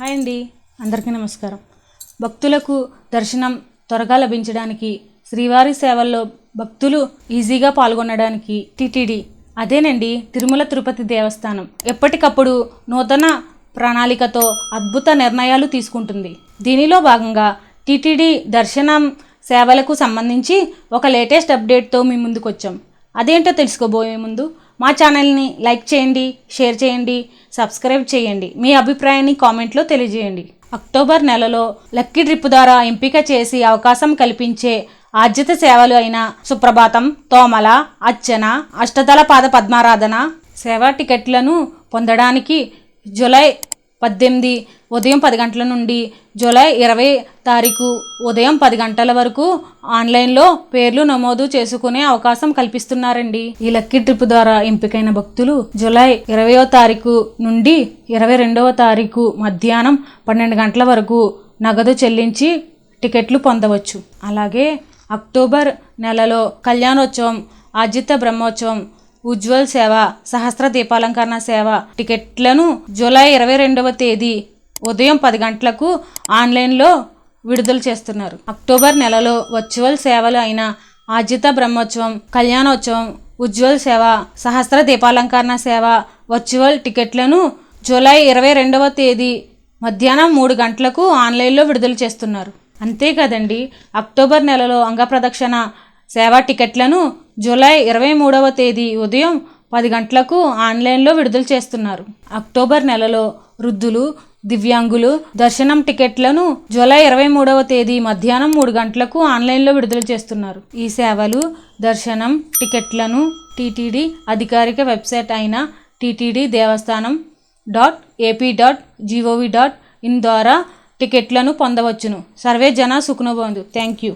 Hi అండి, అందరికీ నమస్కారం. భక్తులకు దర్శనం త్వరగా లభించడానికి, శ్రీవారి సేవల్లో భక్తులు ఈజీగా పాల్గొనడానికి టీటీడీ అదేనండి తిరుమల తిరుపతి దేవస్థానం ఎప్పటికప్పుడు నూతన ప్రణాళికతో అద్భుత నిర్ణయాలు తీసుకుంటుంది. దీనిలో భాగంగా టీటీడీ దర్శనం సేవలకు సంబంధించి ఒక లేటెస్ట్ అప్డేట్తో మీ ముందుకు వచ్చాం. అదేంటో తెలుసుకోబోయే ముందు మా ఛానల్ని లైక్ చేయండి, షేర్ చేయండి, సబ్స్క్రైబ్ చేయండి. మీ అభిప్రాయాన్ని కామెంట్లో తెలియజేయండి. అక్టోబర్ నెలలో లక్కీ ట్రిప్ ద్వారా ఎంపిక చేసి అవకాశం కల్పించే ఆర్జిత సేవలు అయిన సుప్రభాతం, తోమల, అర్చన, అష్టదళ పాద పద్మారాధన సేవా టికెట్లను పొందడానికి జూలై 18 ఉదయం 10 గంటల నుండి జూలై 20 తారీఖు ఉదయం 10 గంటల వరకు ఆన్లైన్లో పేర్లు నమోదు చేసుకునే అవకాశం కల్పిస్తున్నారండి. ఈ లక్కీ ట్రిప్ ద్వారా ఎంపికైన భక్తులు జూలై 20వ తారీఖు నుండి 22వ తారీఖు మధ్యాహ్నం 12 గంటల వరకు నగదు చెల్లించి టికెట్లు పొందవచ్చు. అలాగే అక్టోబర్ నెలలో కళ్యాణోత్సవం, ఆర్జిత బ్రహ్మోత్సవం, ఉజ్వల్ సేవ, సహస్ర దీపాలంకరణ సేవ టికెట్లను జూలై 22వ తేదీ ఉదయం 10 గంటలకు ఆన్లైన్లో విడుదల చేస్తున్నారు. అక్టోబర్ నెలలో వర్చువల్ సేవలు అయిన ఆర్జిత బ్రహ్మోత్సవం, కళ్యాణోత్సవం, ఉజ్వల్ సేవ, సహస్ర దీపాలంకరణ సేవ వర్చువల్ టికెట్లను జూలై 22వ తేదీ మధ్యాహ్నం 3 గంటలకు ఆన్లైన్లో విడుదల చేస్తున్నారు. అంతేకాదండి, అక్టోబర్ నెలలో అంగప్రదక్షిణ సేవా టికెట్లను జూలై 23వ తేదీ ఉదయం 10 గంటలకు ఆన్లైన్లో విడుదల చేస్తున్నారు. అక్టోబర్ నెలలో వృద్ధులు, దివ్యాంగులు దర్శనం టికెట్లను జూలై 23వ తేదీ మధ్యాహ్నం 3 గంటలకు ఆన్లైన్లో విడుదల చేస్తున్నారు. ఈ సేవలు, దర్శనం టికెట్లను టీటీడీ అధికారిక వెబ్సైట్ అయిన ttddevastanam.ap.gov.in ద్వారా టికెట్లను పొందవచ్చును. సర్వే జన సుఖనో భవంతు. Thank you.